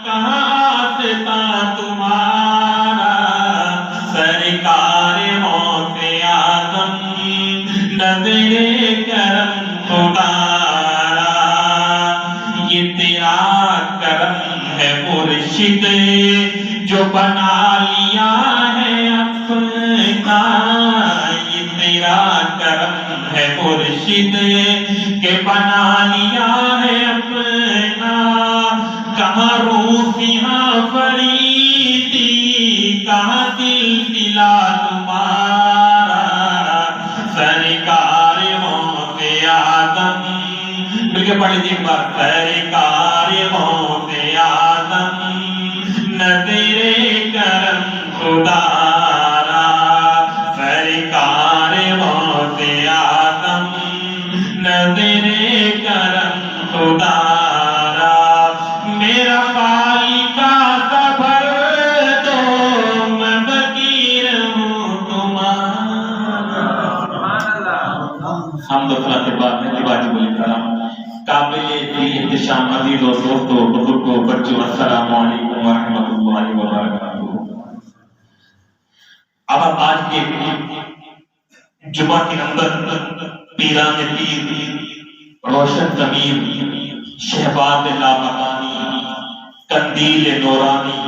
کہاں آستا تمہارا سرکار غوث اعظم نظر کرم تمہارا یہ تیرا کرم ہے مرشد جو بنا لیا ہے اپنا یہ تیرا کرم ہے مرشد کہ بنا لیا ہے اپنا کہاں روسیاں فریدی کہاں سلسلہ تمہارا سرکار غوث اعظم مل کے پڑھ لیجیے ایک بار سرکار غوث اعظم نظر کرم خدارا سرکار غوث اعظم نظر کرم خدارا میرا خالق صبر دو میں فقیر ہوں تمہارا حمد و ثنا کے بعد میں واجب الکرام قابل احتشام عزیز و دوستو بزرگوں بچوں السلام علیکم ورحمۃ اللہ وبرکاتہ۔ اب آج کے جمعہ کے اندر پیران پیر روشن ضمیر شہباز لامکانی قندیل نورانی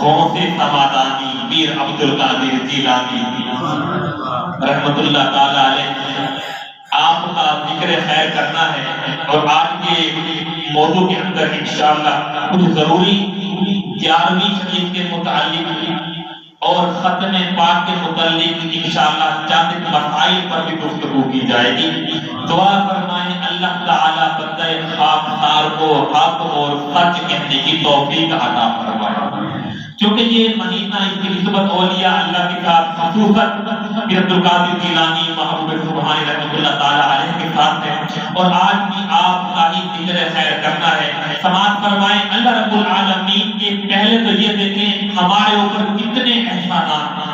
غوث سمادانی پیر عبد القادر جیلانی رحمت اللہ تعالی علیہ آپ کا ذکر خیر کرنا ہے اور آج کے موضوع کے اندر انشاءاللہ کچھ ضروری 11ویں شریف کے متعلق اور ختم پاک کے متعلق انشاءاللہ چند مسائل پر بھی گفتگو کی جائے گی۔ دعا فرمائیں اللہ تعالی بندہ خاکسار کو حق اور سچ کہنے کی توفیق عطا فرمائے، کیونکہ یہ مہینہ اس کی نسبت اولیاء اللہ کے ساتھ خصوصاً پیر عبد القادر جیلانی محبوب سبحانی رحمۃ اللہ تعالی علیہ کے ساتھ ہے، اور آج بھی آپ کا ہی ذکر خیر کرنا ہے۔ سماعت فرمائیں اللہ رب العالمین کے پہلے تو یہ دیکھیں ہمارے اوپر کتنے احسانات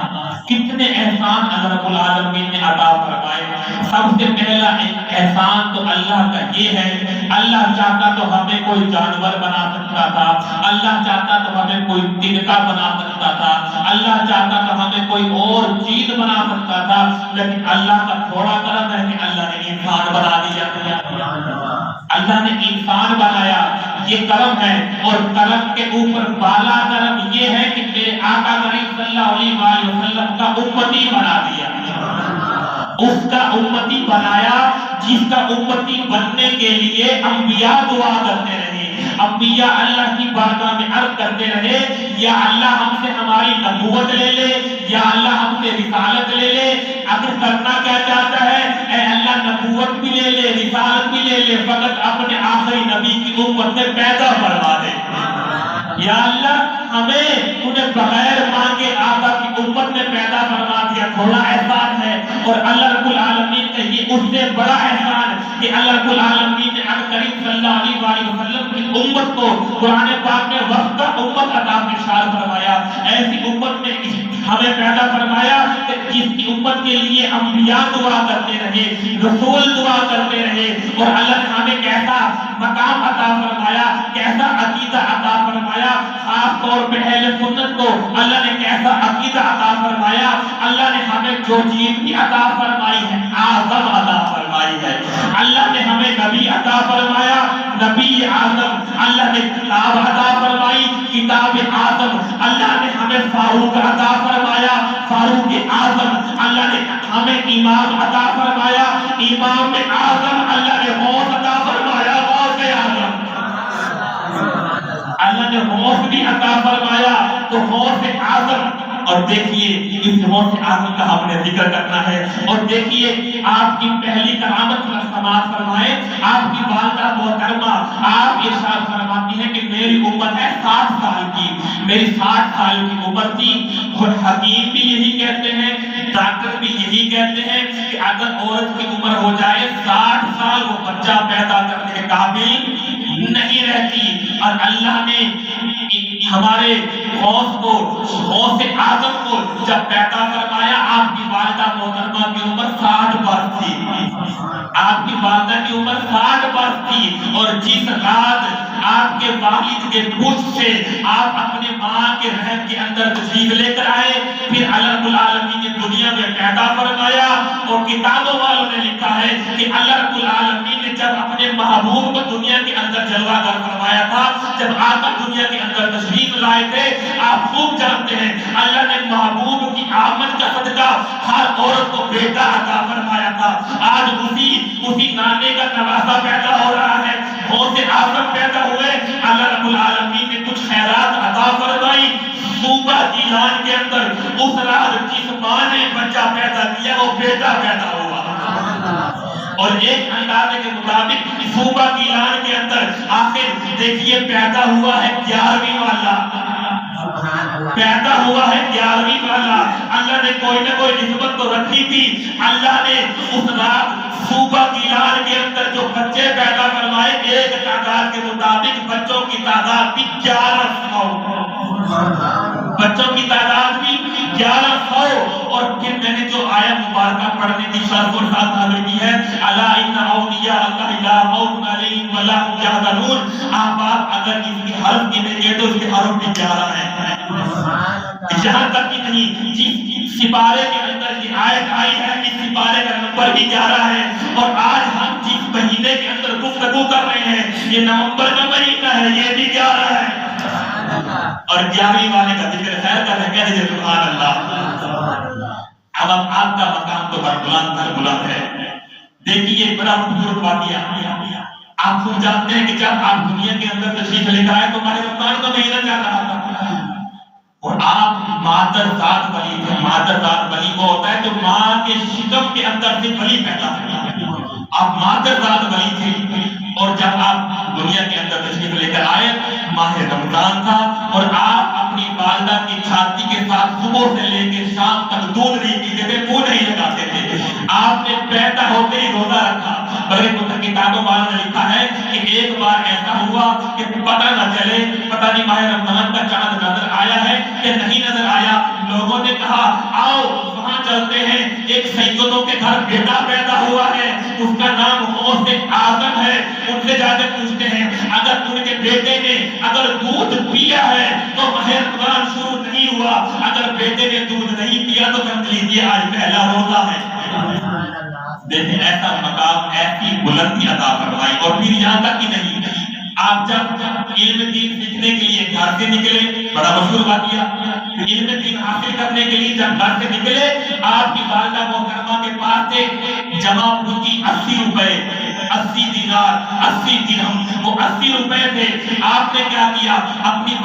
کتنے احسان اللہ رب العالمین نے عطا فرمائے۔ سب سے پہلا احسان تو اللہ کا یہ ہے، اللہ چاہتا تو ہمیں کوئی جانور بنا سکتا تھا، اللہ چاہتا تو ہمیں کوئی تنکا بنا سکتا تھا، اللہ چاہتا تو ہمیں کوئی اور چیز بنا سکتا تھا، لیکن اللہ کا تھوڑا کرم ہے کہ اللہ نے انسان بنا دیا، اللہ نے انسان بنایا، یہ کرم ہے۔ اور کرم کے اوپر بالا کرم یہ ہے کہ میرے آقا کریم صلی اللہ علیہ وسلم کا امتی بنا دیا، اس کا امتی بنایا جس کا امتی بننے کے لیے انبیاء دعا کرتے رہے، انبیاء اللہ کی بارگاہ میں عرض کرتے رہے یا اللہ ہم سے ہماری نبوت لے لے، یا اللہ ہم سے رسالت لے لے۔ اگر کرنا کیا چاہتا ہے، اے اللہ نبوت بھی لے لے رسالت بھی لے لے، فقط اپنے آخری نبی کی امت میں پیدا فرما دے۔ یا اللہ ہمیں انہیں بغیر مانگے آقا کی امت میں پیدا فرما دیا، تھوڑا احسان ہے۔ اور اللہ رب العالمین کا یہ اس سے بڑا احسان کہ اللہ رب العالمین نے آقا کریم صلی اللہ علیہ وسلم کی امت کو قرآن پاک میں وسطی امت عطا ارشاد فرمایا، ایسی امت میں ہمیں پیدا فرمایا کہ جس کی امت کے لیے انبیاء دعا کرتے رہے، رسول دعا کرتے رہے، اور اللہ نے ہمیں کیسا مقام عطا فرمایا، کیسا عقیدہ عطا فرمایا، خاص طور پہ اہل سنت کو اللہ نے کیسا عقیدہ عطا فرمایا۔ اللہ نے ہمیں جو چیز بھی عطا فرمائی ہے اعظم عطا فرمائی ہے۔ اللہ نے ہمیں نبی عطا فرمایا، نبی اعظم۔ اللہ نے کتاب عطا فرمائی، کتاب اعظم۔ اللہ نے ہمیں فاروق عطا فرمایا، فاروق اعظم۔ اللہ نے ہمیں امام عطا فرمایا، امام اعظم۔ اللہ نے غوث عطا فرمایا، غوث اعظم۔ اللہ نے غوث بھی عطا فرمایا تو غوث اعظم۔ اور دیکھیے اس غوث اعظم کا ہم نے ذکر کرنا ہے، اور دیکھیے آپ کی پہلی کرامت سماعت فرمائیں۔ آپ کی والدہ محترمہ آپ ارشاد فرماتی ہیں کہ میری عمر ہے 60 سال کی، میری 60 سال کی عمر تھی۔ اور حکیم بھی یہی کہتے ہیں، ڈاکٹر بھی یہی کہتے ہیں کہ اگر عورت کی عمر ہو جائے 60 سال وہ بچہ پیدا کرنے کے قابل نہیں رہتی۔ اور اللہ نے ہمارے غوث کو، غوث اعظم کو جب پیدا فرمایا، آپ کی والدہ محترمہ کی عمر 60 برس تھی، آپ کی والدہ کی عمر 60 برس تھی۔ اور جس رات آپ کے والد کے بوجھ سے آپ اپنے ماں کے رحم کے اندر تشریف لے کر آئے، پھر اللہ رب العالمین نے دنیا میں پیدا فرمایا، اور کتابوں والوں نے لکھا ہے کہ اللہ رب العالمین نے جب اپنے محبوب کو دنیا کے اندر جلوہ گر فرمایا تھا، جب آقا دنیا کے اندر تشریف لائے تھے، آپ خوب جانتے ہیں اللہ نے محبوب کی آمد کا صدقہ ہر عورت کو بیٹا عطا فرمایا تھا۔ آج اسی نانے کا نواسا پیدا ہو رہا ہے، بہت سے آدم پیدا ہوئے، اللہ رب العالمین نے کچھ خیرات عطا فرمائی۔ صوبہ گیلان کے اندر اس رات جس ماں نے بچہ پیدا کیا وہ بیٹا پیدا ہوا، اور ایک اندازے کے مطابق صوبہ گیلان کے اندر آخر دیکھیے پیدا ہوا ہے 11ویں والا، پیدا ہوا ہے 11ویں والا۔ اللہ نے کوئی نہ کوئی نسبت تو رکھی تھی، اللہ نے اس رات صوبہ گیلان کے اندر جو بچے پیدا فرمائے، ایک تعداد کے مطابق بچوں کی تعداد بھی 1100، بچوں کی تعداد بھی 1100۔ اور پھر میں نے جو آیت مبارکہ پڑھنے کی شرط اور ساتھ نازل کی ہے، الا ان اولیاء اللہ لا خوف علیہم ولا هم يحزنون، آپ اگر اس کی حرف گنے گے تو اس کے حرف بھی 11 ہیں۔ یہاں تک کہ نہیں، جس سپارے کے اندر یہ آیت آئی ہے اس سپارے کا نمبر بھی 11 ہے، اور آج ہم جس مہینے کے اندر گفتگو کر رہے ہیں یہ نومبر کا مہینہ ہے، یہ بھی 11 ہے، اور 11ویں والے کا ذکر خیر کا ہے، کہہ دیجئے سبحان اللہ۔ اب آپ کا مقام تو بلند ہے۔ دیکھیے بڑا خوبصورت واقعہ، آپ خود جانتے ہیں کہ جب آپ دنیا کے اندر تشریف لے کر آئے تو ماہ رمضان کا مہینہ چل رہا تھا، اور آپ مادر ذات ولی تھے۔ مادر ذات ولی وہ ہوتا ہے جو ماں کے شکم کے اندر سے ولی پیدا ہوتا، آپ مادر ذات ولی تھے، اور جب آپ دنیا کے اندر تشریف لے کر آئے ماہ رمضان تھا، اور آپ اپنی والدہ کی چھاتی کے ساتھ صبح سے لے کے شام تک دودھ نہیں پیتے تھے، منہ نہیں لگاتے تھے، آپ نے پیدا ہوتے ہی روزہ رکھا۔ بلکہ کتابوں والوں نے لکھا ہے کہ ایک بار ایسا ہوا کہ پتہ نہ چلے، پتہ نہیں ماہ رمضان کا چاند نظر آیا ہے کہ نہیں نظر آیا، لوگوں نے کہا آؤ وہاں چلتے ہیں، ایک سیدوں کے گھر بیٹا پیدا ہوا ہے، اس کا نام غوث اعظم ہے، ان سے جا کے پوچھتے ہیں اگر ان کے بیٹے نے اگر دودھ پیا ہے تو ماہ رمضان شروع نہیں ہوا، اگر بیٹے نے دودھ نہیں پیا تو سمجھ لیجیے آج پہلا روزہ ہے۔ دیکھیں ایسا مقام، ایسی بلندی عطا فرمائی۔ اور پھر یہاں تک ہی نہیں، آپ جب علم دین سیکھنے کے لیے گھر سے نکلے، بڑا مشہور واقعہ، علم دین حاصل کرنے کے لیے جب گھر سے نکلے، آپ کی والدہ محترمہ کے پاس سے جمع ہوئی 80 روپے، 80 دینار، 80 درہم، وہ 80 روپے تھے۔ آپ نے کیا کیا؟ آپ کی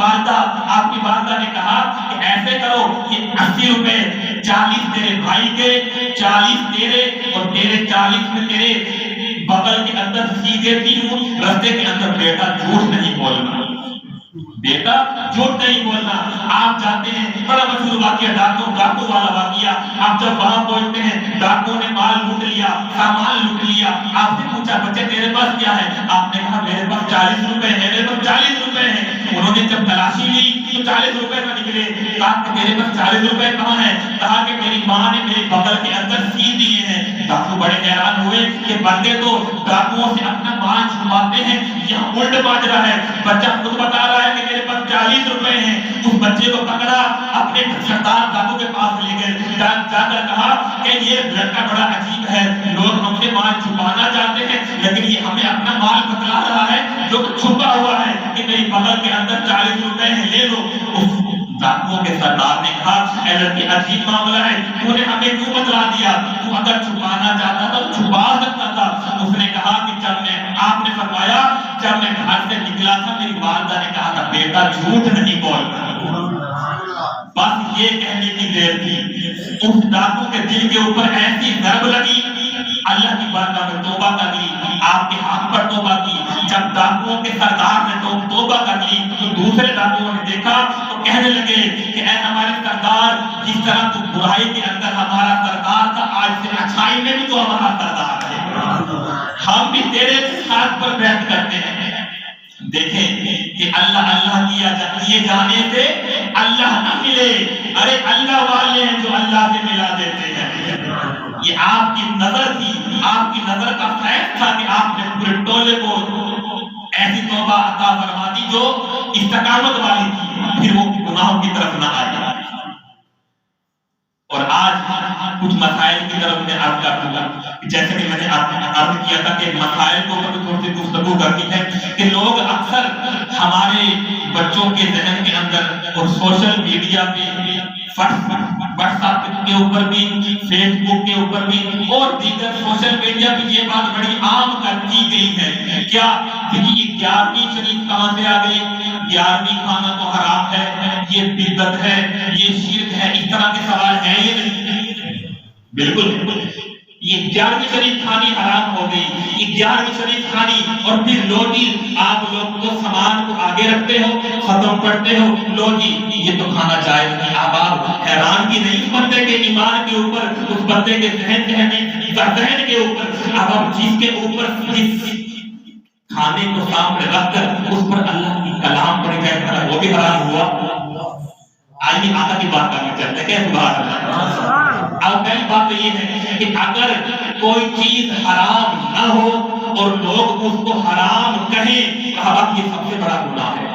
والدہ نے کہا کہ ایسے کرو، یہ 80 روپے 40 تیرے بھائی کے، 40 تیرے، اور تیرے 40 میں تیرے بغل کے اندر سیدھے تیوں، رستے کے اندر بیٹا جھوٹ نہیں بولنا، بیٹا جھوٹ نہیں بولنا۔ آپ جانتے ہیں بڑا مشہور واقعہ ڈاکو والا واقعہ، آپ جب وہاں پہنچتے ہیں ڈاکو نے مال لوٹ لیا، سامان لوٹ لیا، آپ سے پوچھا بچے تیرے پاس کیا ہے؟ آپ نے کہا میرے پاس 40 روپے ہیں، میرے پاس 40 روپے ہیں۔ انہوں نے جب تلاشی لی تو 40 روپے نہ نکلے، کہا کہ میرے پاس 40 روپے کہاں ہیں؟ کہا کہ میری ماں نے میرے بغل کے اندر سی دیے ہیں۔ ڈاکو بڑے حیران ہوئے کہ بندے تو ڈاکوؤں سے اپنا مال چھپاتے ہیں، یہاں الٹ ماجرا ہے، بچہ خود بتا رہا ہے کہ میرے پاس 40 روپے ہیں۔ اس بچے کو پکڑا، اپنے سردار ڈاکو کے پاس لے گئے، جا کر کہا کہ یہ لڑکا بڑا عجیب ہے، لوگ ہم سے مال چھپانا چاہتے ہیں لیکن یہ ہمیں اپنا مال بتلا رہا ہے جو چھپا ہوا ہے کہ میری بغل کے اندر 40 روپے ہیں، لے لو۔ ڈاکوؤں کے سردار نے کہا اے لڑکی عجیب معاملہ ہے، تو نے ہمیں کیوں بتلا دیا؟ تو اگر چھپانا چاہتا تھا تو چھپا سکتا تھا۔ اس نے کہا کہ آپ نے فرمایا جب میں گھر سے نکلا تھا میری والدہ نے کہا تھا بیٹا جھوٹ نہیں بولنا، بس یہ کہنے کی دیر تھی۔ اس ڈاکو کے دل کے اوپر ایسی ضرب لگی، اللہ کی بارگاہ میں توبہ کر لی، آپ کے ہاتھ پر توبہ کی۔ جب ڈاکوؤں کے سردار نے توبہ کر لی تو دوسرے ڈاکوؤں نے دیکھا تو کہنے لگے کہ اے ہمارے سردار، جس طرح تو برائی کے اندر ہمارا سردار تھا، آج سے اچھائی میں بھی تو ہمارا سردار ہے، ہم بھی تیرے ہاتھ پر بیعت کرتے ہیں۔ دیکھیں کہ اللہ کیے جانے سے اللہ نہ ملے، ارے اللہ والے ہیں جو اللہ سے ملا دیتے ہیں۔ یہ آپ کی نظر تھی، آپ کی نظر کا فیض تھا کہ آپ نے پورے ٹولے کو ایسی توبہ عطا فرما دی جو استقامت والی تھی، پھر وہ گناہوں کی طرف نہ آئی۔ اور آج کچھ مسائل کی طرف میں عرض کروں گا، جیسے کہ میں نے عرض کیا تھا کہ مسائل کو تھوڑی سی گفتگو کرنی ہے کہ لوگ اکثر ہمارے بچوں کے ذہن کے اندر اور سوشل میڈیا پہ، واٹس ایپ کے اوپر بھی، فیس بک کے اوپر بھی اور دیگر سوشل میڈیا پہ یہ بات بڑی عام کر دی گئی ہے کیا کہ یہ 11ویں شریف کہاں سے آ گئی، 11ویں کھانا تو حرام ہے، یہ بدعت ہے، یہ شرک ہے، اس طرح کے سوال ہیں یہ نہیں؟ بالکل یہ 11ویں شریف کھانی حرام ہو گئی، یہ 11ویں شریف کھانی، اور پھر لو جی آپ لوگ تو سامان کو آگے رکھتے ہو، ختم پڑھتے ہو، لو جی یہ تو کھانا جائز نہیں۔ اب آپ حیران کی نہیں اس بندے کے ایمان کے اوپر، اس بندے کے ذہن کے اوپر، اب آپ چیز کے اوپر کھانے کو سامنے رکھ کر اس پر اللہ کی کلام پڑھ گئے، وہ بھی حرام ہوا۔ آئیے آقا کی بات کرنے چلتے ہیں، سبحان اللہ۔ اب پہلی بات تو یہ ہے کہ اگر کوئی چیز حرام نہ ہو اور لوگ اس کو حرام کہیں تو اب یہ سب سے بڑا گناہ ہے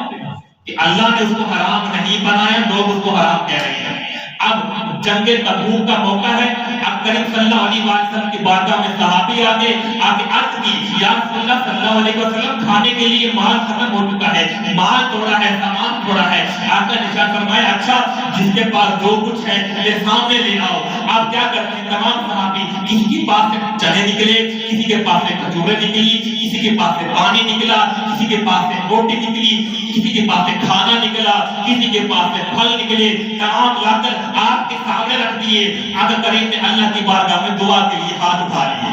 کہ اللہ نے اس کو حرام نہیں بنایا، لوگ اس کو حرام کہہ رہے ہیں۔ اب جنگ تبوک کا موقع ہے، اب کریم صلی اللہ علیہ وسلم کی بارگاہ میں صحابی آگے عرض کی، یا رسول اللہ صلی اللہ علیہ وسلم کھانے کے لیے مال ختم ہو چکا ہے، مال تھوڑا ہے، سامان تھوڑا ہے۔ آقا نے ارشاد فرمایا اچھا جس کے پاس جو کچھ ہے یہ سامنے لے آؤ۔ آپ کیا کرتے ہیں تمام صحابی، کسی کے پاس سے چنے نکلے، کسی کے پاس سے کھجوریں نکلی، کسی کے پاس سے پانی نکلا، کسی کے پاس سے روٹی نکلی، کسی کے پاس سے کھانا نکلا، کسی کے پاس سے پھل نکلے، تمام لا کر آپ کے سامنے رکھ دیے۔ آقا کریم نے اللہ کی بارگاہ میں دعا کے لیے ہاتھ اٹھا لیے۔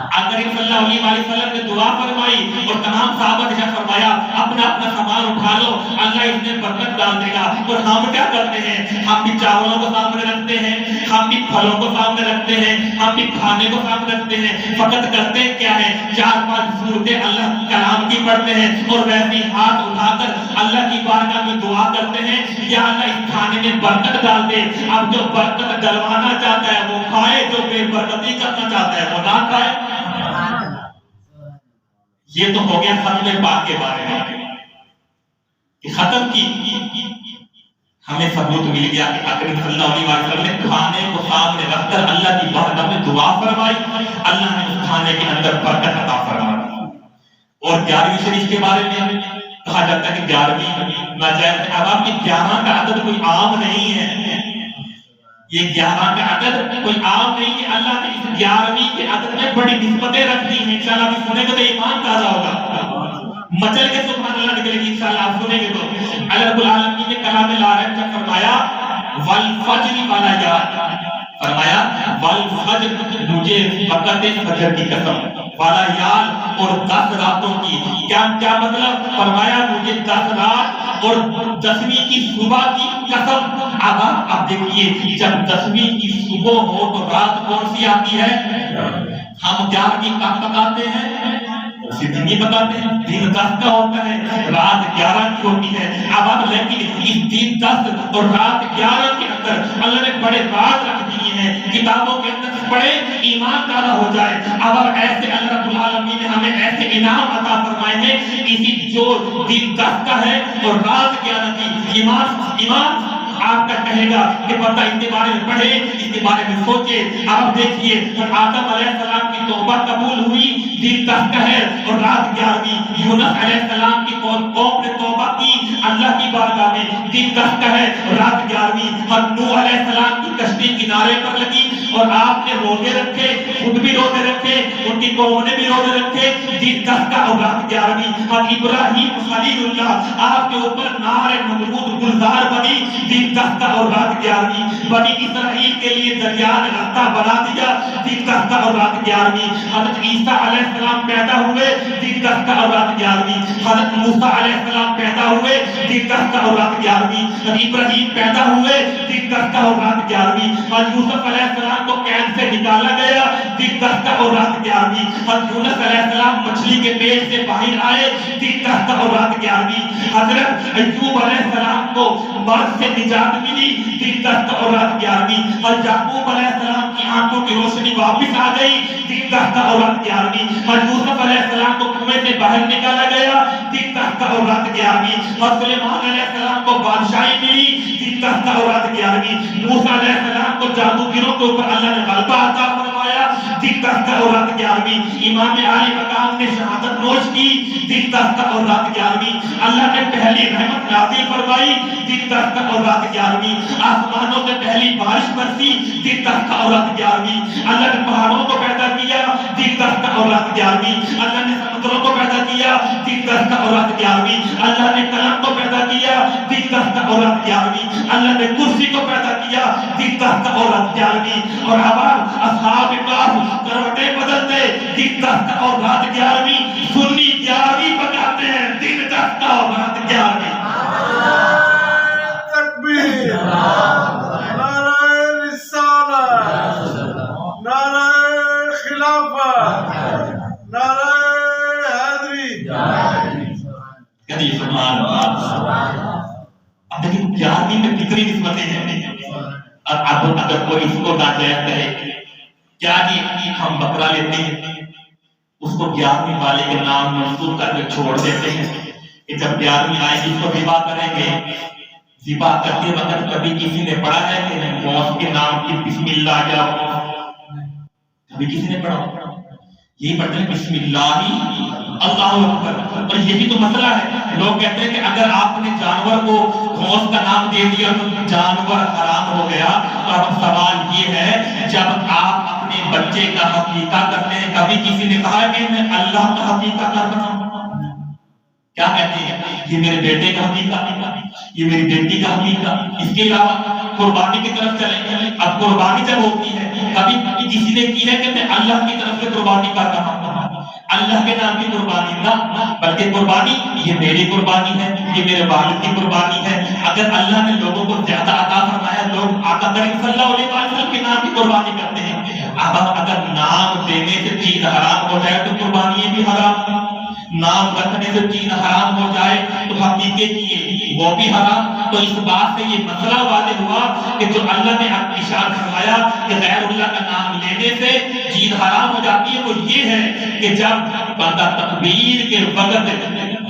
آقا کریم صلی اللہ علیہ وسلم نے دعا فرمائی اور تمام صحابہ نے فرمایا اپنا اپنا سامان اٹھا لو، اللہ اس میں برکت ڈال دے گا۔ اور ہم کیا کرتے ہیں، ہم بھی چاولوں کو سامنے رکھتے ہیں، ہم بھی پھلوں کو سامنے رکھتے ہیں، ہم بھی کھانے کو سامنے رکھتے ہیں، فقط کرتے کیا ہے 4-5 صورتیں اللہ کے کلام کی پڑھتے ہیں اور ویسے ہاتھ اٹھا کر اللہ کی بارگاہ میں دعا کرتے ہیں یا اللہ اس کھانے میں برکت ڈال دے۔ اب جو برکت ڈلوانا چاہتا ہے وہ کھائے، جو بے برکتی کرنا چاہتا ہے وہ نہ کھائے۔ یہ تو ہو گیا ختم پاک کے بارے میں کہ ختم کی ہمیں ثبوت مل گیا کہ اکرم صلی اللہ علیہ وسلم نے کھانے کو سامنے رکھ کر اللہ کی بارگاہ میں دعا فرمائی، اللہ نے اس کھانے کے اندر برکت عطا فرمائی۔ اور 11ویں شریف کے بارے میں کہا جاتا ہے کہ 11ویں ناجائز ہے۔ اب آپ کی 11 کا عدد کوئی عام نہیں ہے، یہ 11 کا عدد کوئی عام نہیں ہے، اللہ نے اس 11ویں کے عدد میں بڑی نسبتیں رکھ دی ہیں۔ انشاءاللہ بھی سنے گے تو ایمان تازہ ہوگا، مچل کے سبحان اللہ نکلے گی انشاءاللہ آپ سنیں گے تو۔ اللہ رب العالمین نے کلام لا رہے ہیں فرمایا والفجر والیال، فرمایا والفجر مجھے وقت فجر کی قسم، والیال اور 10 راتوں کی۔ کیا مطلب؟ فرمایا مجھے 10 رات اور 10ویں کی صبح کی قسم۔ اب دیکھیے جب 10ویں کی صبح ہو تو رات کون سی آتی ہے؟ ہم 11ویں کب پکاتے ہیں؟ دن نہیں بتاتے ہیں، دن 10 کا ہوتا ہے، رات 11 کی ہوتی ہے۔ اب آپ لیکن اس دن 10 اور رات 11 کے اندر اللہ نے بڑے راز رکھ دیے ہیں، کتابوں کے اندر پڑھے ایمان دارا ہو جائے۔ اب ایسے اللہ رب العالمین نے ہمیں ایسے انعام عطا فرمائے ہیں، اسی جو دن 10 کا ہے اور رات 11 کی، ایمان آپ کا کہے گا کہ پتہ اس کے بارے میں پڑھے، اس کے بارے میں سوچے۔ آپ دیکھیے آدم علیہ السلام کی توبہ قبول ہوئی، دن 10 کا ہے اور رات 11ویں۔ یونس علیہ السلام کی قوم نے توبہ کی اللہ کی بارگاہ میں، دن 10 کا ہے اور رات 11ویں۔ اور نوح علیہ السلام کی کشتی کنارے پر لگی اور آپ نے روزے رکھے، خود بھی روزے رکھے، ان کی قوم نے بھی روزے رکھے، دن 10 کا اور رات 11ویں۔ اور ابراہیم خلیل اللہ آپ کے اوپر نار نمرود گلزار بنی، دن 10 کا اور رات 11ویں۔ بنی اسرائیل کے لیے دریا نے راستہ بنا دیا، دن 10 کا اور رات 11ویں۔ حضرت عیسیٰ علیہ السلام پیدا ہوئے، دن 10 کا اور رات 11ویں۔ حضرت موسیٰ علیہ السلام پیدا ہوئے دن 10 کا اور رات 11ویں، نبی ابراہیم پیدا ہوئے دن 10 کا اور رات 11ویں، اور یوسف علیہ السلام کو قید سے نکالا گیا دن 10 کا اور رات 11ویں، حضرت یونس علیہ السلام مچھلی کے پیٹ سے باہر آئے دن 10 کا اور رات 11ویں، حضرت ایوب علیہ السلام کو مرض سے نجات ملی دن 10 کا اور رات 11ویں، اور یعقوب علیہ السلام کی آنکھوں کی روشنی واپس آ گئی دن 10 کا اور رات 11ویں، اور یوسف علیہ السلام کو کنویں سے باہر نکالا گیا دن 10 کا اور رات 11ویں، اور سلیمان علیہ السلام کو بادشاہی ملی دن 10 کا اور رات 11ویں، موسیٰ علیہ السلام کو جادوگروں کے اوپر اللہ نے غلبہ عطا فرمایا دن 10 کا اور رات 11ویں، امام عالی مقام نے شہادت نوش کی دن 10 کا اور رات 11ویں، اللہ نے پہلی رحمت نازل فرمائی دن 10 کا اور رات 11ویں، آسمانوں سے پہلی بارش برسی دن 10 کا اور رات 11ویں، اللہ نے پہاڑوں کو پیدا کیا دن 10 کا اور رات 11ویں، اللہ نے سمندروں کو پیدا کیا دن 10 کا اور رات 11ویں، اللہ نے قلم کو پیدا کیا دن 10 کا اور رات 11ویں، اللہ نے کرسی کو پیدا کیا دن 10 کا اور رات 11ویں، اور اصحاب کہف کروٹیں بدلتے دن 10 کا اور رات 11ویں، سنی 11ویں بجاتے ہیں دن 10 کا اور رات 11ویں۔ تکبیر، نعرہ رسالت، نعرہ خلافت، نعرہ حیدری۔ کہتے سبحان اللہ۔ اب دیکھیں 11ویں میں کتنی نسبتیں ہیں، اور اب اگر کوئی اس کو ناجائز کہے کیا جی ہم بکرا لیتے ہیں اس کو 11ویں والے کے نام منسوب کر کے چھوڑ دیتے ہیں کہ جب 11ویں آئے گی اس کو ذبح کریں گے، ذبح کرتے وقت کبھی کسی نے پڑھا ہے کہ موت کے نام کی بسم اللہ یا کبھی کسی نے پڑھا؟ یہی پڑھتے ہیں بسم اللہ اللہ اکبر۔ اور یہ بھی تو مسئلہ ہے، لوگ کہتے ہیں کہ اگر آپ نے جانور کو غوث کا نام دے دیا تو جانور حرام ہو گیا، اور اب سوال یہ ہے جب آپ اپنے بچے کا حقیقہ کرتے ہیں کبھی کسی نے کہا کہ میں اللہ کا حقیقہ کر رہا ہوں؟ کیا کہتے ہیں یہ میرے بیٹے کا حقیقہ، یہ میری بیٹی کا حقیقہ۔ اس کے علاوہ قربانی کی طرف چلیں، اب قربانی جب ہوتی ہے کبھی کسی نے کی ہے کہ میں اللہ کی طرف سے قربانی کر رہا ہوں، اللہ کے نام کی قربانی نہ، بلکہ قربانی یہ میری قربانی ہے، یہ میرے والد کی قربانی ہے۔ اگر اللہ نے لوگوں کو زیادہ عطا فرمایا، لوگ آقا کریم صلی اللہ علیہ وسلم کے نام کی قربانی کرتے ہیں۔ اب اگر نام دینے سے چیز حرام ہو جائے تو قربانی بھی حرام، نام رکھنے سے چیز حرام ہو جائے تو حقیقے کی وہ بھی حرام۔ تو اس بات سے یہ مسئلہ واضح ہوا کہ جو اللہ نے ارشاد فرمایا کہ غیر اللہ کا نام لینے سے چیز حرام ہو جاتی ہے، وہ یہ ہے کہ جب بندہ تکبیر کے وقت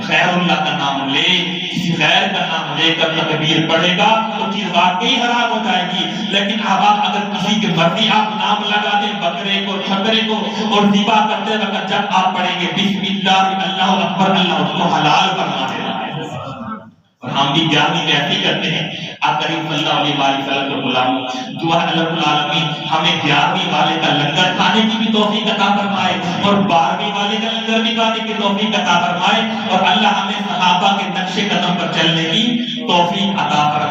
غیر اللہ کا نام لے، کسی غیر کا نام لے کر تکبیر پڑھے گا تو چیز واقعی حرام ہو جائے گی۔ لیکن اب اگر کسی کے مرضی آپ نام لگا دیں بکرے کو، چھکرے کو، اور ذبح کرتے وقت جب آپ پڑھیں گے بسم اللہ اللہ اکبر، اللہ اس کو حلال فرما دیتا ہے۔ اور ہم بھی 11ویں ایسی کرتے ہیں، آپ کریم صلی اللہ علیہ وسلم کو بلاؤ، دعا اللہ العالمین ہمیں 11ویں والے کا لنگر کھانے کی بھی توفیق عطا فرمائے، اور 12ویں والے کا لنگر بھی کھانے کی توفیق عطا فرمائے، اور اللہ ہمیں صحابہ کے نقش قدم پر چلنے کی توفیق عطا فرمائے۔